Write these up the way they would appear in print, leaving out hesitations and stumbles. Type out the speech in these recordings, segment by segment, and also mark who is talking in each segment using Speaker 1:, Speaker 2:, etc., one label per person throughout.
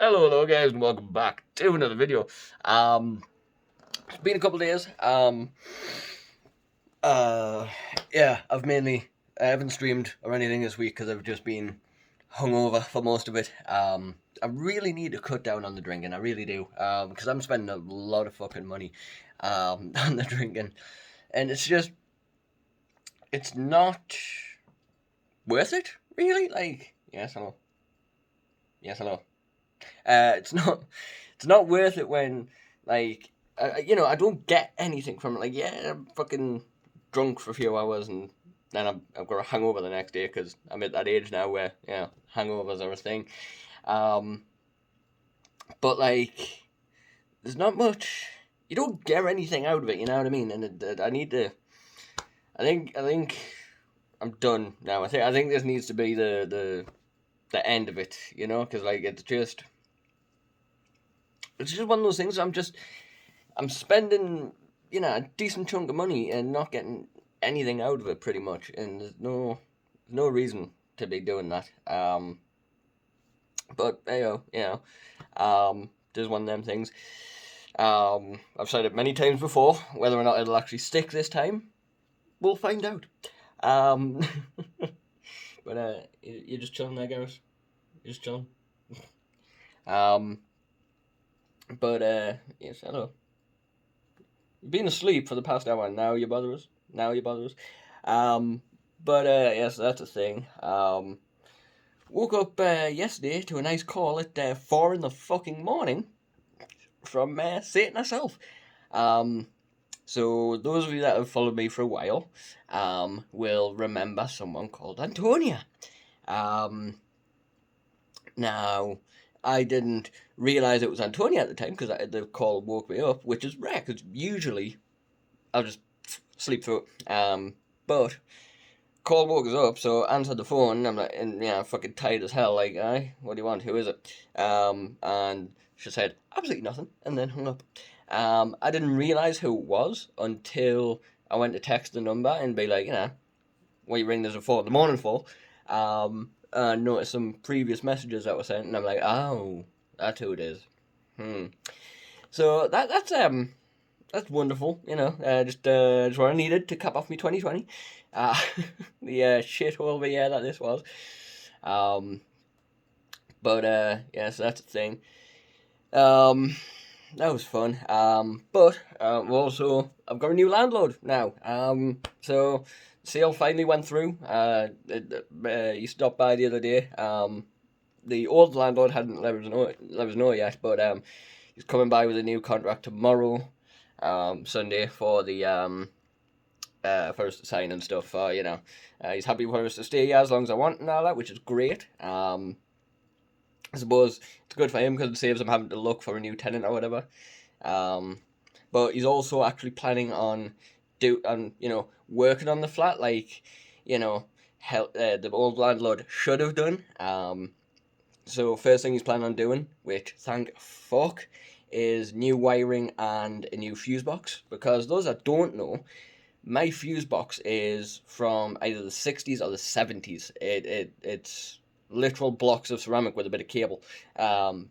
Speaker 1: Hello guys, and welcome back to another video. It's been a couple of days. Uh, yeah, I haven't streamed or anything this week because I've just been hungover for most of it. I really need to cut down on the drinking. I really do. Because I'm spending a lot of fucking money, on the drinking, and it's not worth it. Really, like, yes, hello, yes, hello. It's not worth it when, like, I don't get anything from it. Like, yeah, I'm fucking drunk for a few hours and then I've got a hangover the next day because I'm at that age now where, hangovers are a thing. Um, but, like, there's not much, you don't get anything out of it, you know what I mean? And I need to, I think I'm done now. I think this needs to be the end of it, because, like, it's just one of those things. I'm spending, a decent chunk of money and not getting anything out of it, pretty much. And there's no reason to be doing that. But there's one of them things. I've said it many times before. Whether or not it'll actually stick this time, we'll find out. Um, but you're just chilling there, Gareth. You're just chilling. Um, but yes, hello. You've been asleep for the past hour, and now you bother us. Now you bother us. Um, but yes, that's a thing. Woke up yesterday to a nice call at 4 in the fucking morning from Satan herself. Um, so those of you that have followed me for a while will remember someone called Antonia. Now, I didn't realize it was Antonia at the time because the call woke me up, which is rare because usually I'll just sleep through it. But call woke us up, so I answered the phone. And I'm like, fucking tired as hell. Like, aye, what do you want? Who is it? And she said absolutely nothing, and then hung up. I didn't realize who it was until I went to text the number and be like, what you ring this at 4 in the morning for? Noticed some previous messages that were sent, and I'm like, oh, that's who it is. So that's wonderful, just what I needed to cap off me 2020. The shithole of a year that this was. But yeah, so that's a thing. That was fun. But also I've got a new landlord now. So sale finally went through. He stopped by the other day. The old landlord hadn't let us know yet, but he's coming by with a new contract tomorrow, Sunday, for the for us to sign and stuff. He's happy for us to stay here as long as I want and all that, which is great. I suppose it's good for him because it saves him having to look for a new tenant or whatever. But he's also actually planning on working on the flat like the old landlord should have done. So first thing he's planning on doing, which thank fuck, is new wiring and a new fuse box. Because those that don't know, my fuse box is from either the 60s or the 70s. It's literal blocks of ceramic with a bit of cable. That's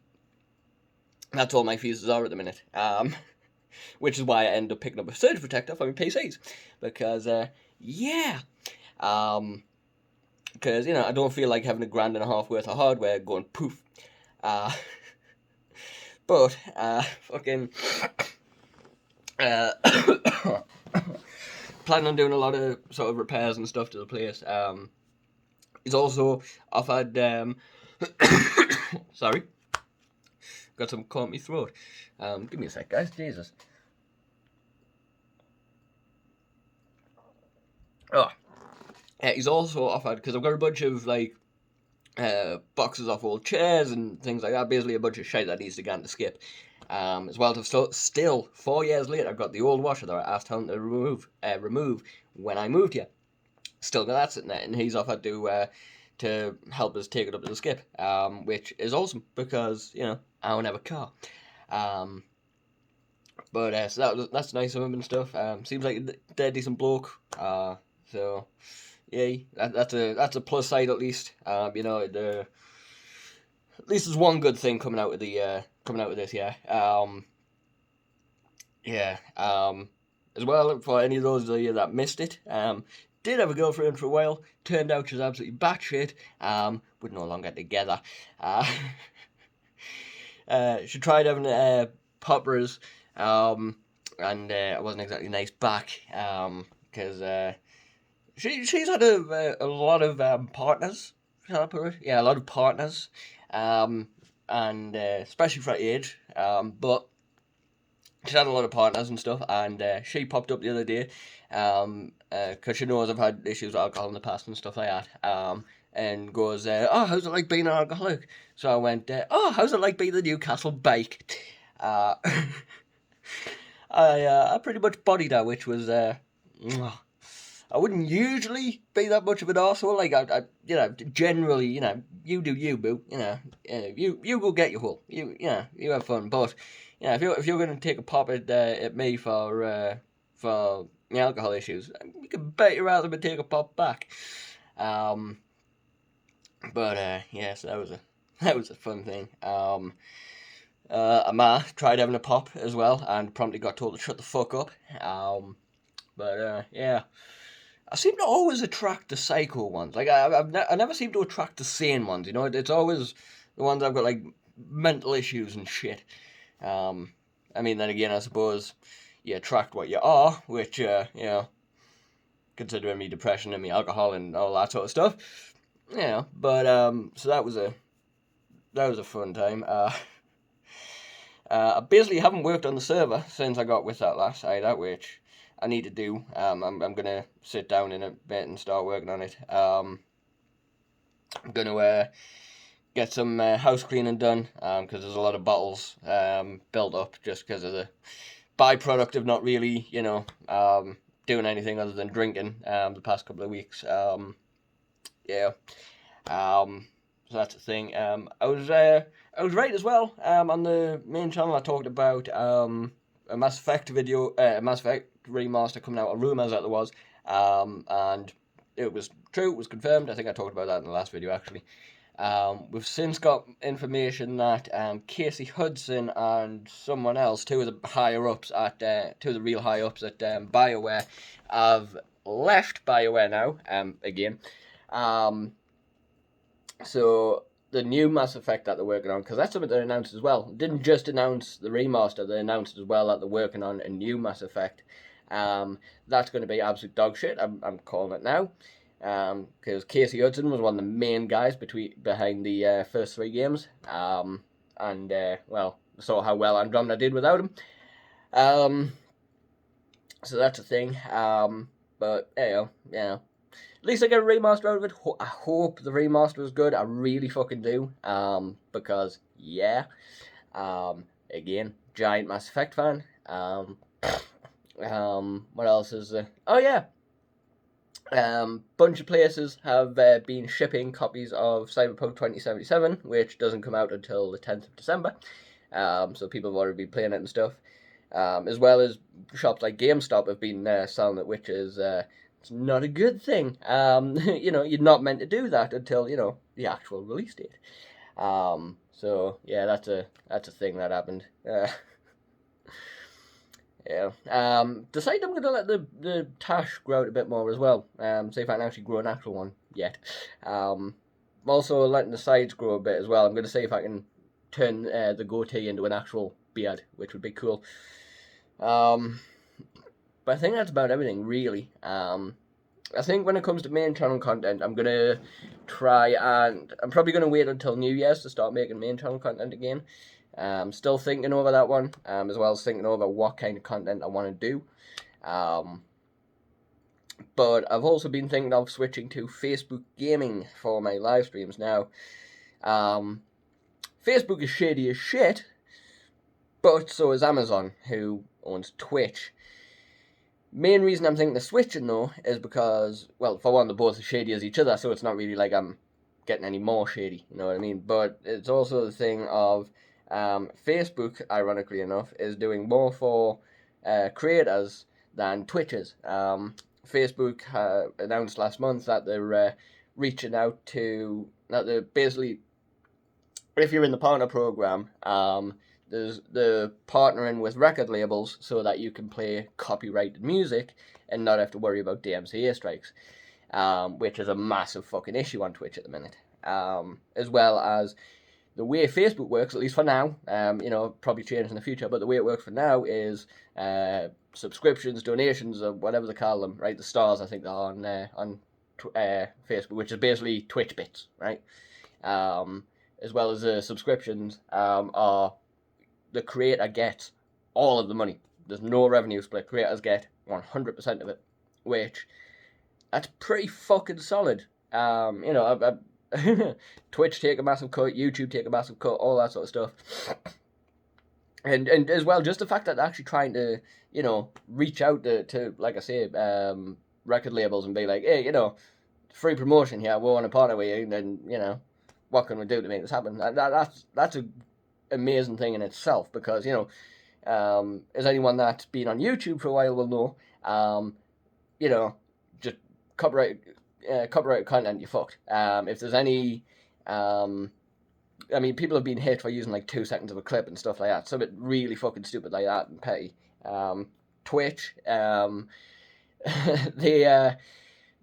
Speaker 1: all my fuses are at the minute. Which is why I end up picking up a surge protector for my PCs. Because, because, I don't feel like having $1.50 worth of hardware going poof. But, fucking, planning on doing a lot of sort of repairs and stuff to the place. He's also offered, sorry, got some caught in my throat. Give me a sec, guys, Jesus. Oh, he's also offered, because I've got a bunch of, like, boxes off old chairs and things like that, basically a bunch of shit that needs to go into skip. As well as still 4 years later, I've got the old washer that I asked him to remove when I moved here. Still got that sitting there, and he's offered to help us take it up to the skip, which is awesome because I don't have a car. But so that's nice of him and stuff. Seems like a dead decent bloke. So yeah, that's a plus side at least. at least there's one good thing coming out of this year. Yeah. As well, for any of those of you that missed it, did have a girlfriend for a while. Turned out she was absolutely batshit. We're no longer together. She tried having poppers, and it wasn't exactly nice back. Because she's had a lot of partners. Shall I put it? Yeah, a lot of partners. And especially for her age. But she's had a lot of partners and stuff, and she popped up the other day, because she knows I've had issues with alcohol in the past and stuff like that, and goes, oh, how's it like being an alcoholic? So I went, oh, how's it like being the Newcastle bike? Uh, I pretty much bodied her, which was, I wouldn't usually be that much of an arsehole. Like, generally, you do you, boo. You go get your hole. You have fun. But, if you're going to take a pop at me for alcohol issues, you can bet you're out of take a pop back. But yes, that was a fun thing. Ma tried having a pop as well and promptly got told to shut the fuck up. But yeah. I seem to always attract the psycho ones. Like, I never seem to attract the sane ones, It's always the ones I've got, like, mental issues and shit. I mean, then again, I suppose you attract what you are, which, considering me depression and me alcohol and all that sort of stuff. But, so that was a fun time. I basically haven't worked on the server since I got with that last either, which I need to do. I'm gonna sit down in a bit and start working on it. I'm gonna get some house cleaning done, because there's a lot of bottles built up just because of the byproduct of not really, doing anything other than drinking the past couple of weeks. Yeah. So that's the thing. I was right as well. On the main channel, I talked about a Mass Effect video, Mass Effect remaster coming out, or rumors that there was, and it was true. It was confirmed. I think I talked about that in the last video actually. We've since got information that Casey Hudson and someone else, two of the real high ups at BioWare, have left BioWare now. Again. So the new Mass Effect that they're working on, because that's something they announced as well. Didn't just announce the remaster, they announced as well that they're working on a new Mass Effect. That's going to be absolute dog shit. I'm calling it now. Because Casey Hudson was one of the main guys behind the first three games. And well, saw how well Andromeda did without him. So that's a thing. But at least I get a remaster out of it. I hope the remaster was good. I really fucking do. Because, yeah. Again, giant Mass Effect fan. What else is there? Oh, yeah. Bunch of places have been shipping copies of Cyberpunk 2077, which doesn't come out until the 10th of December. So people have already been playing it and stuff. As well as shops like GameStop have been selling it, which is... it's not a good thing. You're not meant to do that until, the actual release date. So, yeah, that's a thing that happened. Yeah. Decided I'm going to let the tash grow out a bit more as well. See if I can actually grow an actual one yet. Also letting the sides grow a bit as well. I'm going to see if I can turn the goatee into an actual beard, which would be cool. But I think that's about everything, really. I think when it comes to main channel content, I'm going to try and... I'm probably going to wait until New Year's to start making main channel content again. Still thinking over that one, as well as thinking over what kind of content I want to do. But I've also been thinking of switching to Facebook Gaming for my live streams now. Facebook is shady as shit, but so is Amazon, who owns Twitch. Main reason I'm thinking of switching, though, is because, well, for one, they're both as shady as each other, so it's not really like I'm getting any more shady, you know what I mean? But it's also the thing of Facebook, ironically enough, is doing more for creators than Twitch is. Facebook announced last month that they're reaching out to, that they're basically if you're in the partner program, there's the partnering with record labels so that you can play copyrighted music and not have to worry about DMCA strikes, which is a massive fucking issue on Twitch at the minute. As well as the way Facebook works, at least for now, probably change in the future, but the way it works for now is subscriptions, donations, or whatever they call them, right? The stars, I think, are on Facebook, which is basically Twitch bits, right? As well as the subscriptions are the creator gets all of the money. There's no revenue split. Creators get 100% of it, which that's pretty fucking solid. Twitch take a massive cut, YouTube take a massive cut, all that sort of stuff. And as well, just the fact that they're actually trying to, reach out to like I say, record labels and be like, hey, free promotion here, we want to partner with you, and then, what can we do to make this happen? That's a amazing thing in itself, because, as anyone that's been on YouTube for a while will know, just copyright content, you're fucked. If there's any, people have been hit for using like 2 seconds of a clip and stuff like that. Something really fucking stupid like that and petty. Twitch,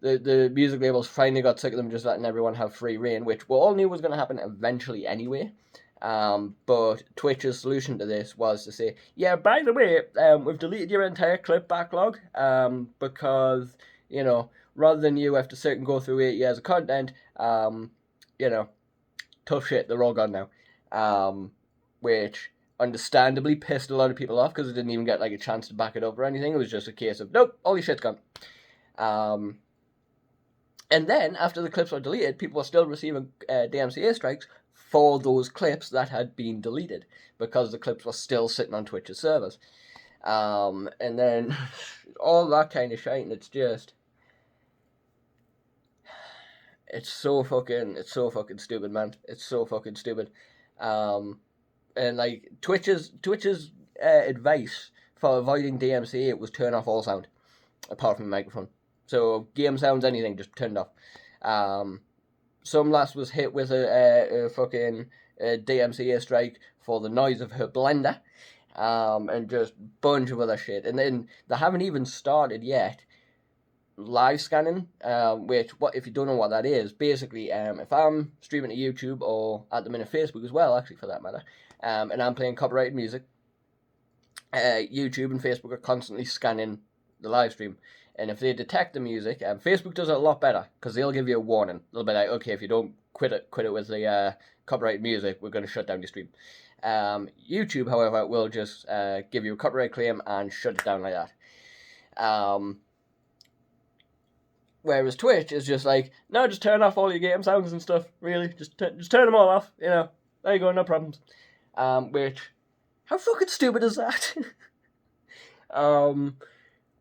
Speaker 1: the music labels finally got sick of them just letting everyone have free reign, which we all knew was going to happen eventually anyway. But Twitch's solution to this was to say, yeah, by the way, we've deleted your entire clip backlog, because, rather than you have to sit and go through 8 years of content, tough shit, they're all gone now. Which understandably pissed a lot of people off, because it didn't even get like a chance to back it up or anything. It was just a case of, nope, all your shit's gone. And then, after the clips were deleted, people were still receiving DMCA strikes for those clips that had been deleted, because the clips were still sitting on Twitch's servers. And then all that kind of shit, and it's just, it's so fucking stupid, man. It's so fucking stupid. And like Twitch's advice for avoiding DMCA was turn off all sound, apart from the microphone. So game sounds, anything, just turned off. Some lass was hit with a fucking DMCA strike for the noise of her blender, and just a bunch of other shit. And then they haven't even started yet live scanning, which, what if you don't know what that is, basically, if I'm streaming to YouTube, or at the minute Facebook as well, actually, for that matter, and I'm playing copyrighted music, YouTube and Facebook are constantly scanning the live stream. And if they detect the music, Facebook does it a lot better, because they'll give you a warning. They'll be like, okay, if you don't quit it with the copyright music, we're going to shut down your stream. YouTube, however, will just give you a copyright claim and shut it down like that. Whereas Twitch is just like, no, just turn off all your game sounds and stuff, really. Just turn them all off, there you go, no problems. Which, how fucking stupid is that?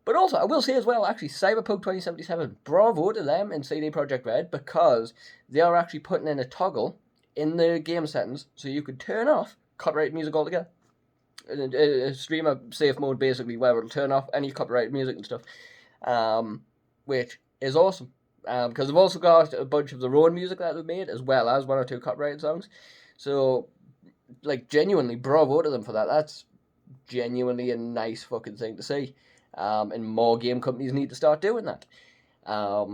Speaker 1: But also, I will say as well, actually, Cyberpunk 2077, bravo to them and CD Projekt Red, because they are actually putting in a toggle in the game settings so you could turn off copyright music altogether. A streamer safe mode, basically, where it'll turn off any copyright music and stuff, which is awesome. Because they've also got a bunch of their own music that they've made, as well as 1 or 2 copyrighted songs. So, like, genuinely, bravo to them for that. That's genuinely a nice fucking thing to see. And more game companies need to start doing that. I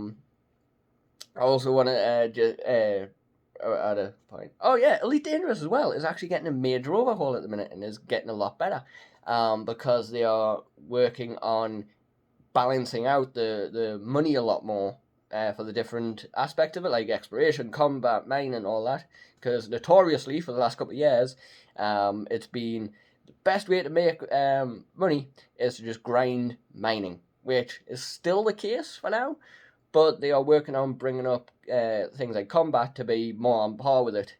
Speaker 1: also want to just add a point. Oh yeah, Elite Dangerous as well is actually getting a major overhaul at the minute and is getting a lot better, because they are working on balancing out the money a lot more for the different aspects of it, like exploration, combat, mining, all that. Because notoriously for the last couple of years, it's been the best way to make money is to just grind mining, which is still the case for now, but they are working on bringing up things like combat to be more on par with it.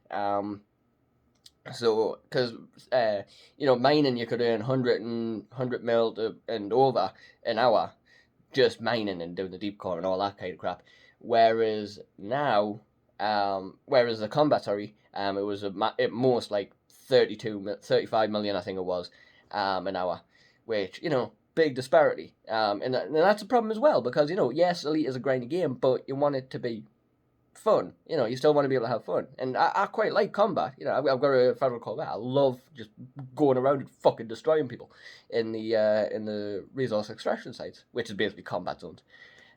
Speaker 1: So, because, mining, you could earn 100 mil and over an hour just mining and doing the deep core and all that kind of crap. Whereas now, the combat, it was at most like 35 million, I think it was, an hour, which, big disparity. And that's a problem as well, because, yes, Elite is a grinding game, but you want it to be fun. You know, you still want to be able to have fun. And I quite like combat. You know, I've got a Federal Corvette. I love just going around and fucking destroying people in the resource extraction sites, which is basically combat zones.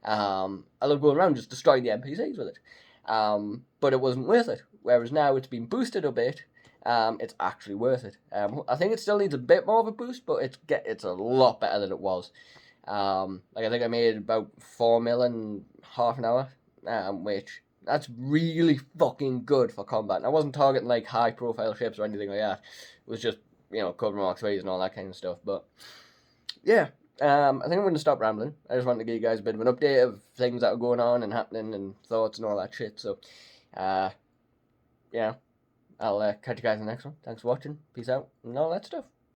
Speaker 1: I love going around just destroying the NPCs with it. But it wasn't worth it. Whereas now it's been boosted a bit. It's actually worth it. I think it still needs a bit more of a boost, but it's a lot better than it was. Like I think I made about 4 mil in half an hour, which that's really fucking good for combat. And I wasn't targeting like high profile ships or anything like that. It was just, you know, covering Mark 3s and all that kind of stuff. But yeah, I think I'm going to stop rambling. I just wanted to give you guys a bit of an update of things that are going on and happening and thoughts and all that shit. So, yeah, I'll catch you guys in the next one. Thanks for watching. Peace out and all that stuff.